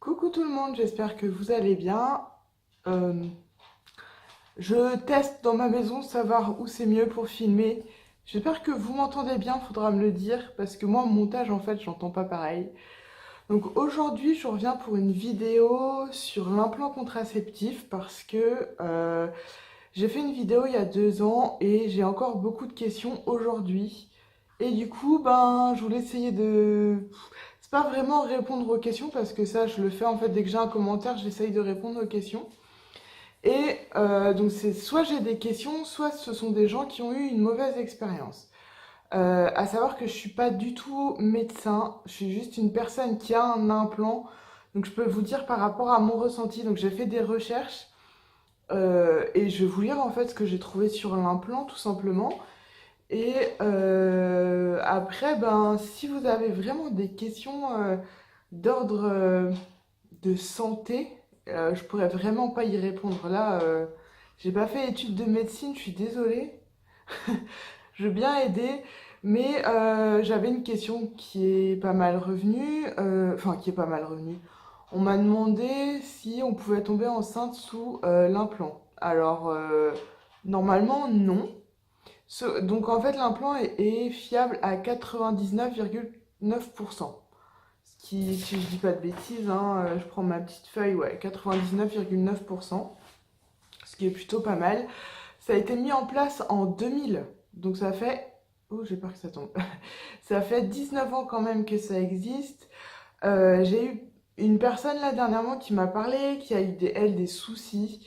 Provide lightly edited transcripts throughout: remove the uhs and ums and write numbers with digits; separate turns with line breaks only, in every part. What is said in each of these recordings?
Coucou tout le monde, j'espère que vous allez bien. Euh, je teste dans ma maison, savoir où c'est mieux pour filmer. J'espère que vous m'entendez bien, faudra me le dire, parce que moi, au montage, en fait, j'entends pas pareil. Donc aujourd'hui, je reviens pour une vidéo sur l'implant contraceptif, parce que j'ai fait une vidéo il y a 2 ans et j'ai encore beaucoup de questions aujourd'hui. Et du coup, ben, je voulais essayer de... C'est pas vraiment répondre aux questions parce que ça, je le fais en fait dès que j'ai un commentaire, j'essaye de répondre aux questions. Et donc c'est soit j'ai des questions, soit ce sont des gens qui ont eu une mauvaise expérience. À savoir que je suis pas du tout médecin, je suis juste une personne qui a un implant. Donc je peux vous dire par rapport à mon ressenti. Donc j'ai fait des recherches et je vais vous lire en fait ce que j'ai trouvé sur l'implant tout simplement. Et après, ben, si vous avez vraiment des questions d'ordre de santé, je pourrais vraiment pas y répondre. Là, j'ai pas fait études de médecine, je suis désolée. Je veux bien aider, mais j'avais une question qui est pas mal revenue. Enfin, qui est pas mal revenue. On m'a demandé si on pouvait tomber enceinte sous l'implant. Alors, normalement, non. Donc en fait, l'implant est fiable à 99,9%. Ce qui, si je dis pas de bêtises, hein, je prends ma petite feuille, ouais, 99,9%, ce qui est plutôt pas mal. Ça a été mis en place en 2000, donc ça fait... Oh, j'ai peur que ça tombe. Ça fait 19 ans quand même que ça existe. J'ai eu une personne là dernièrement qui m'a parlé, qui a eu elle des soucis.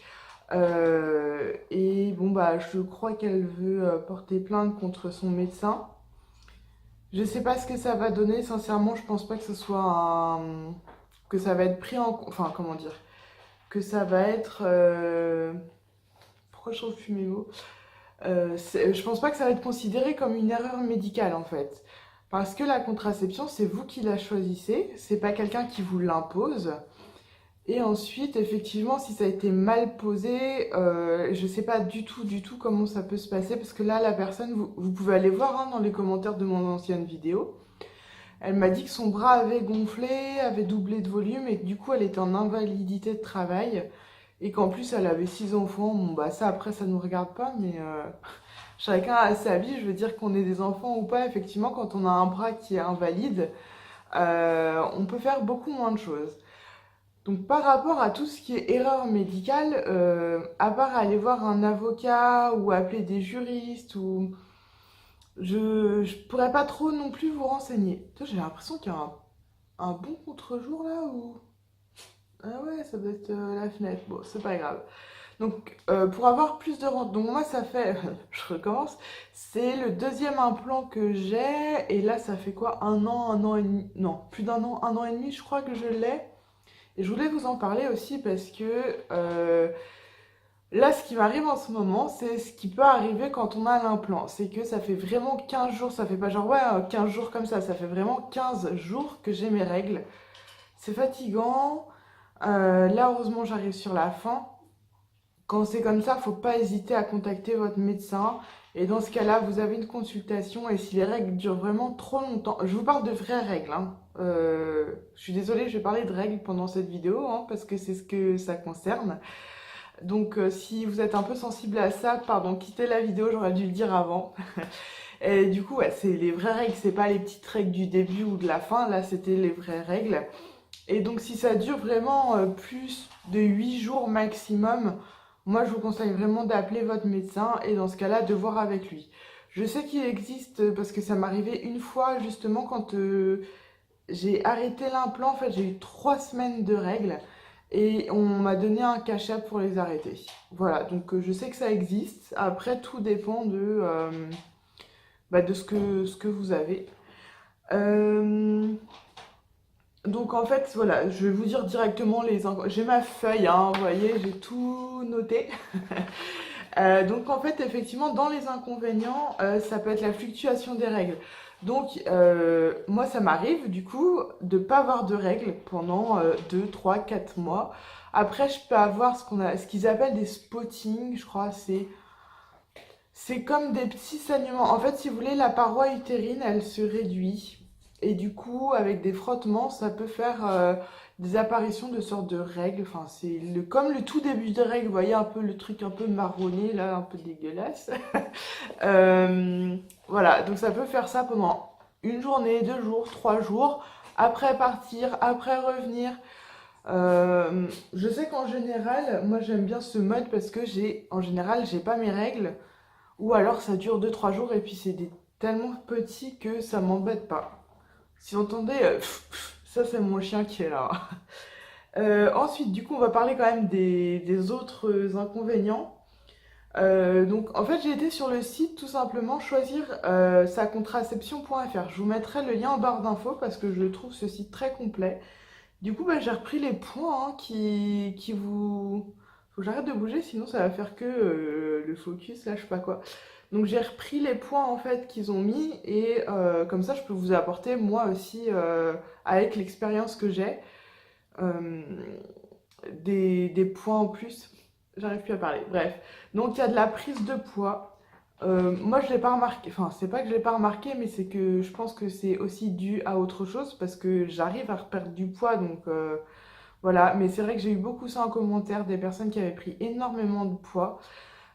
Et bon, bah, je crois qu'elle veut porter plainte contre son médecin. Je sais pas ce que ça va donner, sincèrement, je pense pas que ce soit un... que ça va être pris en... Enfin, comment dire? Que ça va être... Pourquoi je refuse mes mots? Je pense pas que ça va être considéré comme une erreur médicale, en fait. Parce que la contraception, c'est vous qui la choisissez, c'est pas quelqu'un qui vous l'impose. Et ensuite, effectivement, si ça a été mal posé, je sais pas du tout comment ça peut se passer, parce que là, la personne, vous pouvez aller voir hein, dans les commentaires de mon ancienne vidéo, elle m'a dit que son bras avait gonflé, avait doublé de volume, et que du coup, elle était en invalidité de travail, et qu'en plus, elle avait 6 enfants. Bon, bah ça, après, ça ne nous regarde pas, mais chacun a sa vie, je veux dire qu'on ait des enfants ou pas, effectivement, quand on a un bras qui est invalide, on peut faire beaucoup moins de choses. Donc par rapport à tout ce qui est erreur médicale, à part aller voir un avocat ou appeler des juristes, ou je pourrais pas trop non plus vous renseigner. Toi, j'ai l'impression qu'il y a un bon contre-jour là ou... Ah ouais, ça doit être la fenêtre. Bon, c'est pas grave. Donc pour avoir plus de rente, donc moi ça fait, je recommence, c'est le deuxième implant que j'ai, et là ça fait quoi? Un an et demi, non, plus un an et demi je crois que je l'ai. Et je voulais vous en parler aussi parce que là, ce qui m'arrive en ce moment, c'est ce qui peut arriver quand on a l'implant. C'est que ça fait vraiment 15 jours, ça fait pas genre ouais, 15 jours comme ça fait vraiment 15 jours que j'ai mes règles. C'est fatigant. Là, heureusement, j'arrive sur la fin. Quand c'est comme ça, faut pas hésiter à contacter votre médecin. Et dans ce cas-là, vous avez une consultation. Et si les règles durent vraiment trop longtemps, je vous parle de vraies règles, hein. Je suis désolée, je vais parler de règles pendant cette vidéo, hein, parce que c'est ce que ça concerne. Donc si vous êtes un peu sensible à ça, pardon, quittez la vidéo, j'aurais dû le dire avant. Et du coup, ouais, c'est les vraies règles, c'est pas les petites règles du début ou de la fin, là c'était les vraies règles. Et donc si ça dure vraiment plus de 8 jours maximum, moi je vous conseille vraiment d'appeler votre médecin et dans ce cas-là de voir avec lui. Je sais qu'il existe, parce que ça m'est arrivé une fois justement quand j'ai arrêté l'implant, en fait j'ai eu 3 semaines de règles. Et on m'a donné un cachet pour les arrêter. Voilà, donc je sais que ça existe. Après, tout dépend de ce que vous avez. Euh, donc en fait, voilà, je vais vous dire directement les... J'ai ma feuille, hein, vous voyez, j'ai tout noté. Donc en fait, effectivement, dans les inconvénients, ça peut être la fluctuation des règles. Donc moi, ça m'arrive du coup de pas avoir de règles pendant 2, 3, 4 mois. Après, je peux avoir ce qu'ils appellent des spottings, je crois. C'est comme des petits saignements. En fait, si vous voulez, la paroi utérine, elle se réduit. Et du coup, avec des frottements, ça peut faire des apparitions de sortes de règles. Enfin, c'est comme le tout début des règles, vous voyez un peu le truc un peu marronné, là, un peu dégueulasse. Euh, voilà, donc ça peut faire ça pendant une journée, 2 jours, 3 jours, après partir, après revenir. Je sais qu'en général, moi j'aime bien ce mode parce que en général, j'ai pas mes règles, ou alors ça dure 2 3 jours et puis tellement petit que ça m'embête pas. Si vous entendez, ça c'est mon chien qui est là. Ensuite, du coup, on va parler quand même des autres inconvénients. Donc, en fait, j'ai été sur le site tout simplement choisir sacontraception.fr. Je vous mettrai le lien en barre d'infos parce que je trouve ce site très complet. Du coup, bah, j'ai repris les points hein, qui vous. Faut que j'arrête de bouger, sinon ça va faire que le focus, là, je sais pas quoi. Donc, j'ai repris les points en fait qu'ils ont mis et comme ça, je peux vous apporter moi aussi, avec l'expérience que j'ai, euh, des points en plus. J'arrive plus à parler. Bref. Donc, il y a de la prise de poids. Moi, je l'ai pas remarqué. Enfin, c'est pas que je l'ai pas remarqué, mais c'est que je pense que c'est aussi dû à autre chose parce que j'arrive à reperdre du poids. Donc, voilà. Mais c'est vrai que j'ai eu beaucoup ça en commentaire des personnes qui avaient pris énormément de poids.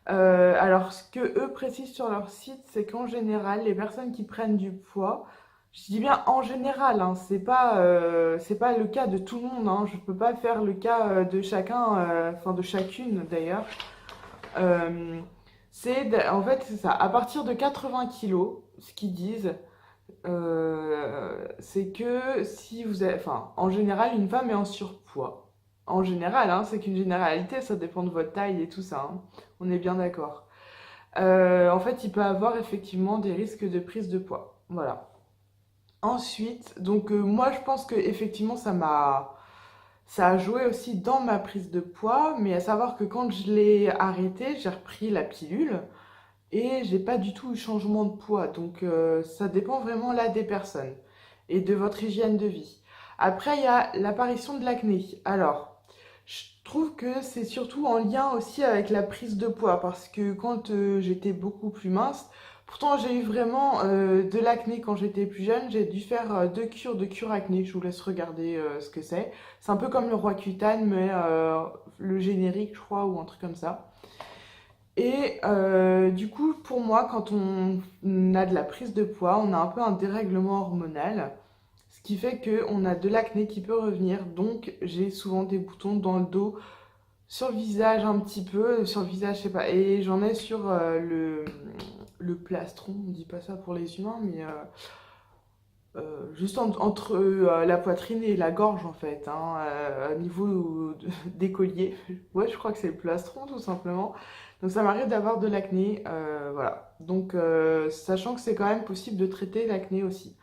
Alors, ce que eux précisent sur leur site, c'est qu'en général, les personnes qui prennent du poids, je dis bien en général, hein, c'est pas le cas de tout le monde, hein, je peux pas faire le cas de chacun, enfin de chacune d'ailleurs. Euh, en fait, c'est ça, à partir de 80 kilos, ce qu'ils disent, c'est que si vous avez, enfin, en général, une femme est en surpoids. En général, hein, c'est qu'une généralité, ça dépend de votre taille et tout ça, hein. On est bien d'accord. En fait, il peut avoir effectivement des risques de prise de poids. Voilà. Ensuite, donc moi, je pense que effectivement, ça a joué aussi dans ma prise de poids, mais à savoir que quand je l'ai arrêté, j'ai repris la pilule. Et j'ai pas du tout eu changement de poids. Donc ça dépend vraiment là des personnes et de votre hygiène de vie. Après, il y a l'apparition de l'acné. Alors, je trouve que c'est surtout en lien aussi avec la prise de poids parce que quand j'étais beaucoup plus mince, pourtant j'ai eu vraiment de l'acné quand j'étais plus jeune. J'ai dû faire 2 cures de cure acné. Je vous laisse regarder ce que c'est. C'est un peu comme le roi cutane, mais le générique, je crois, ou un truc comme ça. Et du coup, pour moi, quand on a de la prise de poids, on a un peu un dérèglement hormonal, ce qui fait qu'on a de l'acné qui peut revenir. Donc, j'ai souvent des boutons dans le dos, sur le visage un petit peu, sur le visage, je sais pas, et j'en ai sur le plastron, on dit pas ça pour les humains, mais juste entre la poitrine et la gorge en fait, hein, au niveau des colliers. Ouais, je crois que c'est le plastron tout simplement. Donc ça m'arrive d'avoir de l'acné, voilà. Donc sachant que c'est quand même possible de traiter l'acné aussi.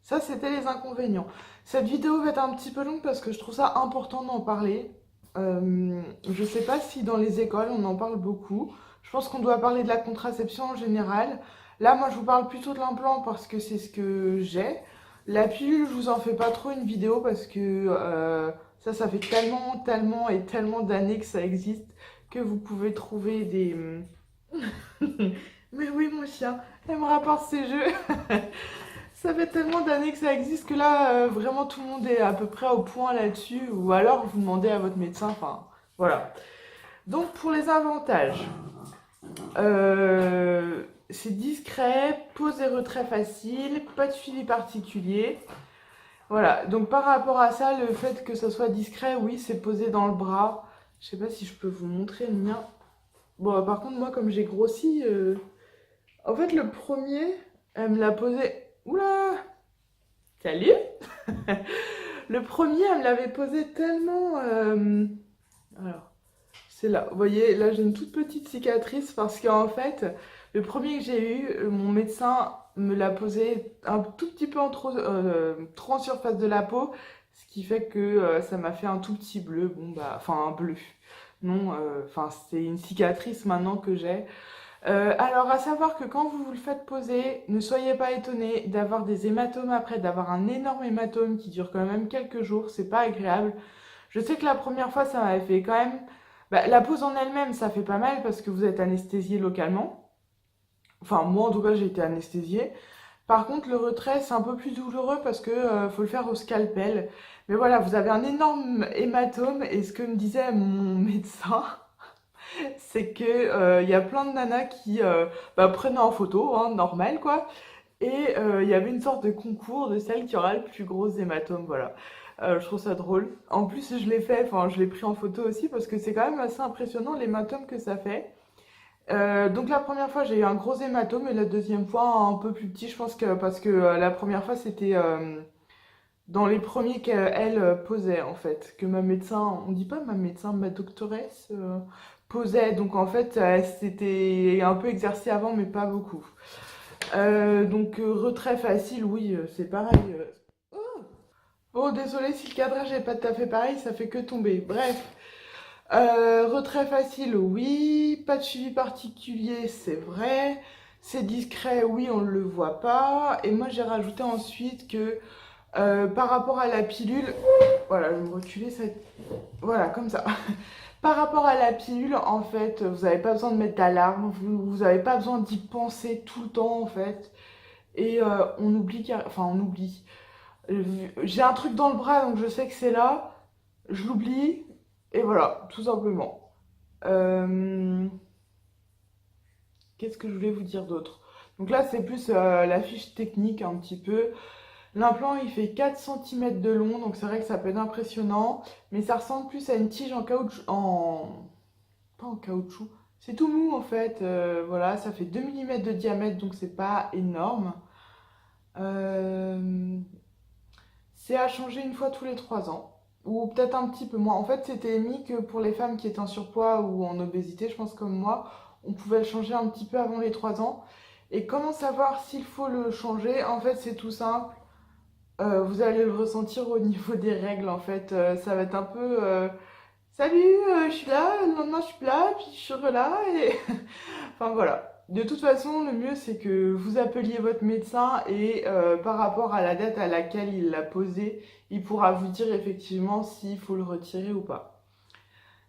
Ça, c'était les inconvénients. Cette vidéo va être un petit peu longue parce que je trouve ça important d'en parler. Je sais pas si dans les écoles on en parle beaucoup. Je pense qu'on doit parler de la contraception en général. Là, moi, je vous parle plutôt de l'implant parce que c'est ce que j'ai. La pilule, je vous en fais pas trop une vidéo parce que ça fait tellement, tellement et tellement d'années que ça existe que vous pouvez trouver des... Mais oui, mon chien, elle me rapporte ses jeux. Ça fait tellement d'années que ça existe que là, vraiment tout le monde est à peu près au point là-dessus. Ou alors vous demandez à votre médecin, enfin, voilà. Donc pour les avantages, c'est discret, pose et retrait facile, pas de fili particulier. Voilà, donc par rapport à ça, le fait que ça soit discret, oui, c'est posé dans le bras. Je sais pas si je peux vous montrer le mien. Bon, par contre, moi, comme j'ai grossi, en fait, le premier, elle me l'a posé. Oula! Salut! Le premier, elle me l'avait posé tellement. Alors, c'est là. Vous voyez, là, j'ai une toute petite cicatrice parce qu'en fait, le premier que j'ai eu, mon médecin me l'a posé un tout petit peu trop en surface de la peau, ce qui fait que ça m'a fait un tout petit bleu. Bon, bah, enfin, un bleu. Non, enfin, c'est une cicatrice maintenant que j'ai. Alors, à savoir que quand vous vous le faites poser, ne soyez pas étonnés d'avoir des hématomes après, d'avoir un énorme hématome qui dure quand même quelques jours, c'est pas agréable. Je sais que la première fois, ça m'avait fait quand même... Bah, la pose en elle-même, ça fait pas mal parce que vous êtes anesthésié localement. Enfin, moi en tout cas, j'ai été anesthésiée. Par contre, le retrait, c'est un peu plus douloureux parce que faut le faire au scalpel. Mais voilà, vous avez un énorme hématome et ce que me disait mon médecin, c'est que il y a plein de nanas qui prenaient en photo, hein, normal quoi. Et il y avait une sorte de concours de celle qui aura le plus gros hématome, voilà. Je trouve ça drôle. En plus, je l'ai fait, enfin, je l'ai pris en photo aussi parce que c'est quand même assez impressionnant l'hématome que ça fait. Donc la première fois, j'ai eu un gros hématome et la deuxième fois, un peu plus petit, je pense que parce que la première fois, c'était dans les premiers qu'elle posait, en fait. Que ma médecin, on dit pas ma médecin, ma doctoresse posait. Donc en fait, elle s'était un peu exercée avant, mais pas beaucoup. Donc retrait facile, oui, c'est pareil. Oh, désolé si le cadrage n'est pas tout à fait pareil, ça fait que tomber. Bref. Retrait facile, oui. Pas de suivi particulier, c'est vrai. C'est discret, oui, on ne le voit pas. Et moi, j'ai rajouté ensuite que par rapport à la pilule, voilà, je vais me reculer, ça... voilà, comme ça. Par rapport à la pilule, en fait, vous n'avez pas besoin de mettre d'alarme, vous n'avez pas besoin d'y penser tout le temps, en fait. Et on oublie, enfin, on oublie. J'ai un truc dans le bras, donc je sais que c'est là. Je l'oublie, et voilà, tout simplement. Euh, Qu'est-ce que je voulais vous dire d'autre? Donc là, c'est plus la fiche technique un petit peu. L'implant, il fait 4 cm de long, donc c'est vrai que ça peut être impressionnant. Mais ça ressemble plus à une tige en caoutchouc, pas en caoutchouc. C'est tout mou en fait. Voilà, ça fait 2 mm de diamètre, donc c'est pas énorme. Euh, C'est à changer une fois tous les 3 ans. Ou peut-être un petit peu moins. En fait, c'était mis que pour les femmes qui étaient en surpoids ou en obésité, je pense comme moi, on pouvait le changer un petit peu avant les 3 ans. Et comment savoir s'il faut le changer? En fait, c'est tout simple. Vous allez le ressentir au niveau des règles, en fait. Ça va être un peu... Salut, je suis là, le lendemain je suis là, puis je suis là, et... enfin voilà. De toute façon, le mieux c'est que vous appeliez votre médecin et par rapport à la date à laquelle il l'a posé, il pourra vous dire effectivement s'il faut le retirer ou pas.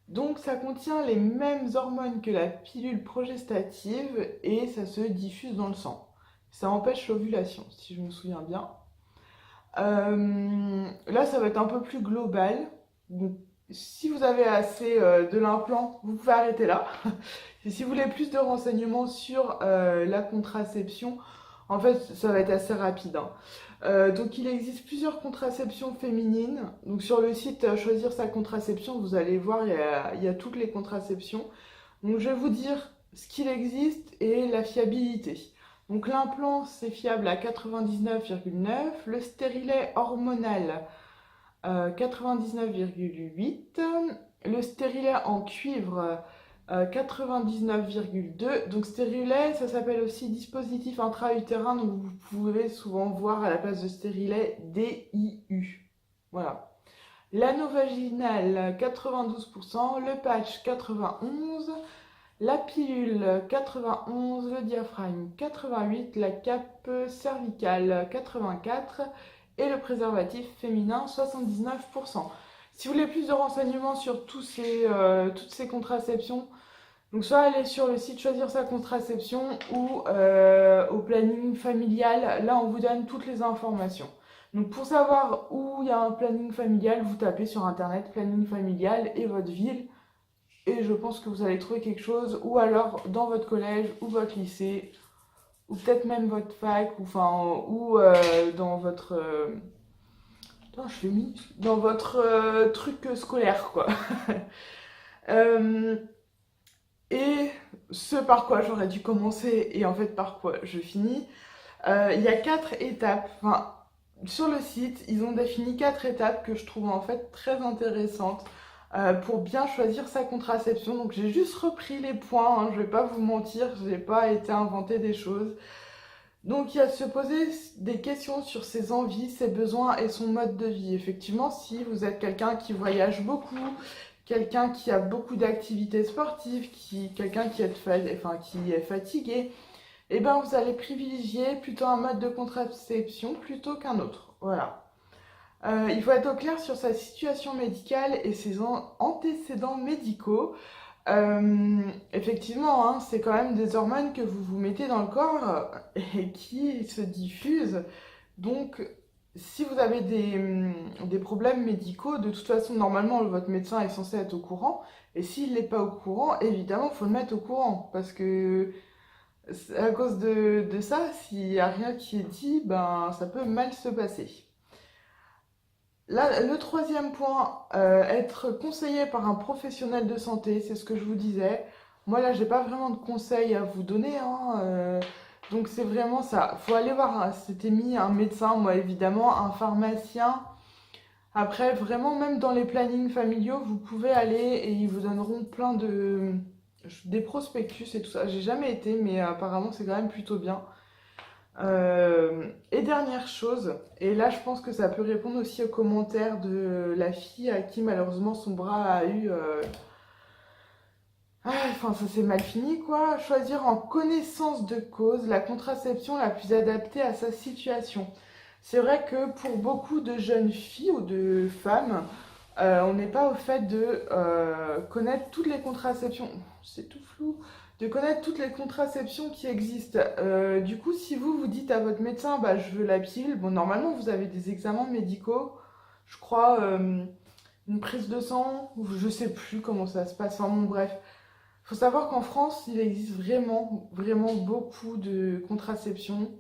Donc ça contient les mêmes hormones que la pilule progestative et ça se diffuse dans le sang. Ça empêche l'ovulation, si je me souviens bien. Là, ça va être un peu plus global. Donc, si vous avez assez de l'implant, vous pouvez arrêter là. Et si vous voulez plus de renseignements sur la contraception, en fait, ça va être assez rapide, hein. Donc, il existe plusieurs contraceptions féminines. Donc, sur le site Choisir sa contraception, vous allez voir, il y a toutes les contraceptions. Donc, je vais vous dire ce qu'il existe et la fiabilité. Donc, l'implant, c'est fiable à 99,9. Le stérilet hormonal, 99,8. Le stérilet en cuivre, 99,2. Donc stérilet, ça s'appelle aussi dispositif intra-utérin, donc vous pouvez souvent voir à la place de stérilet DIU. Voilà. L'anneau vaginal 92%, le patch 91%, la pilule 91%, le diaphragme 88%, la cape cervicale 84% et le préservatif féminin 79%. Si vous voulez plus de renseignements sur toutes ces contraceptions, donc soit aller sur le site Choisir sa contraception ou au planning familial, là on vous donne toutes les informations. Donc pour savoir où il y a un planning familial, vous tapez sur internet planning familial et votre ville et je pense que vous allez trouver quelque chose ou alors dans votre collège ou votre lycée ou peut-être même votre fac ou enfin ou dans votre attends, je fais dans votre truc scolaire quoi. Euh, et ce par quoi j'aurais dû commencer et en fait par quoi je finis. Il y a 4 étapes. Enfin, sur le site, ils ont défini 4 étapes que je trouve en fait très intéressantes pour bien choisir sa contraception. Donc j'ai juste repris les points, hein, je vais pas vous mentir, je n'ai pas été inventer des choses. Donc il y a se poser des questions sur ses envies, ses besoins et son mode de vie. Effectivement, si vous êtes quelqu'un qui voyage beaucoup, quelqu'un qui a beaucoup d'activités sportives, quelqu'un qui est fatigué, eh ben vous allez privilégier plutôt un mode de contraception plutôt qu'un autre. Voilà. Il faut être au clair sur sa situation médicale et ses antécédents médicaux. Effectivement, hein, c'est quand même des hormones que vous vous mettez dans le corps et qui se diffusent. Donc, si vous avez des problèmes médicaux, de toute façon, normalement, votre médecin est censé être au courant. Et s'il n'est pas au courant, évidemment, il faut le mettre au courant. Parce que à cause de ça, s'il n'y a rien qui est dit, ben, ça peut mal se passer. Là, le troisième point, être conseillé par un professionnel de santé, c'est ce que je vous disais. Moi, là, j'ai pas vraiment de conseils à vous donner, hein, donc c'est vraiment ça. Faut aller voir, c'était mis un médecin, moi évidemment, un pharmacien. Après, vraiment, même dans les plannings familiaux, vous pouvez aller et ils vous donneront plein des prospectus et tout ça. J'ai jamais été, mais apparemment, c'est quand même plutôt bien. Et dernière chose, et là je pense que ça peut répondre aussi aux commentaires de la fille à qui malheureusement son bras a eu... enfin ça s'est mal fini quoi. Choisir en connaissance de cause la contraception la plus adaptée à sa situation. C'est vrai que pour beaucoup de jeunes filles ou de femmes, on n'est pas au fait de connaître toutes les contraceptions. C'est tout flou. De connaître toutes les contraceptions qui existent. Du coup, si vous dites à votre médecin, bah, je veux la pilule, bon, normalement, vous avez des examens médicaux, je crois, une prise de sang, ou je sais plus comment ça se passe. Enfin, bon, bref. Il faut savoir qu'en France, il existe vraiment, vraiment beaucoup de contraceptions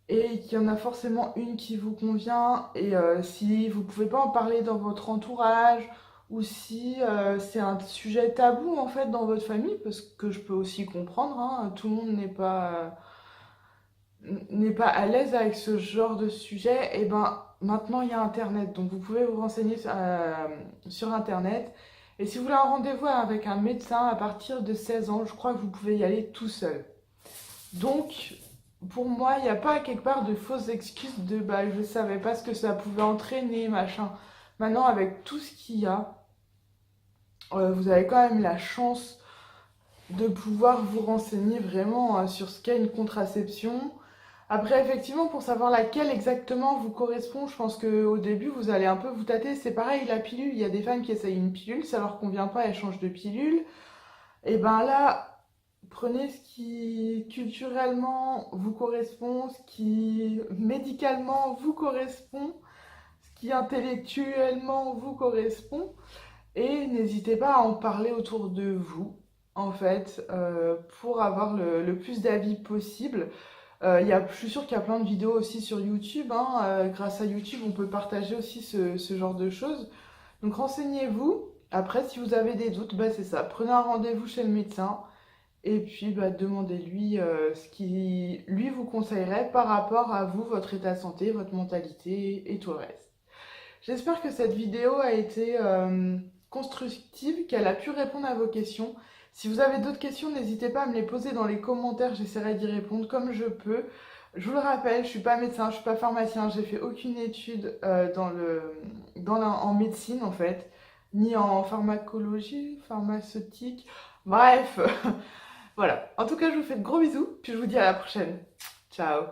et qu'il y en a forcément une qui vous convient. Et si vous pouvez pas en parler dans votre entourage, ou si c'est un sujet tabou en fait dans votre famille, parce que je peux aussi comprendre, hein, tout le monde n'est pas à l'aise avec ce genre de sujet, et ben maintenant il y a Internet, donc vous pouvez vous renseigner sur Internet. Et si vous voulez un rendez-vous avec un médecin à partir de 16 ans, je crois que vous pouvez y aller tout seul. Donc, pour moi, il n'y a pas quelque part de fausses excuses de bah je savais pas ce que ça pouvait entraîner, machin. Maintenant, avec tout ce qu'il y a, vous avez quand même la chance de pouvoir vous renseigner vraiment sur ce qu'est une contraception. Après, effectivement, pour savoir laquelle exactement vous correspond, je pense qu'au début, vous allez un peu vous tâter. C'est pareil, la pilule, il y a des femmes qui essayent une pilule, ça leur convient pas, elles changent de pilule. Et ben là, prenez ce qui culturellement vous correspond, ce qui médicalement vous correspond, ce qui intellectuellement vous correspond. Et n'hésitez pas à en parler autour de vous, en fait, pour avoir le plus d'avis possible. Je suis sûre qu'il y a plein de vidéos aussi sur YouTube, hein. Grâce à YouTube, on peut partager aussi ce genre de choses. Donc renseignez-vous. Après, si vous avez des doutes, bah, c'est ça. Prenez un rendez-vous chez le médecin et puis bah, demandez-lui ce qu'il lui vous conseillerait par rapport à vous, votre état de santé, votre mentalité et tout le reste. J'espère que cette vidéo a été constructive, qu'elle a pu répondre à vos questions. Si vous avez d'autres questions, n'hésitez pas à me les poser dans les commentaires, j'essaierai d'y répondre comme je peux. Je vous le rappelle, je suis pas médecin, je suis pas pharmacien, j'ai fait aucune étude en médecine en fait, ni en pharmacologie, pharmaceutique, bref. Voilà. En tout cas, je vous fais de gros bisous, puis je vous dis à la prochaine. Ciao.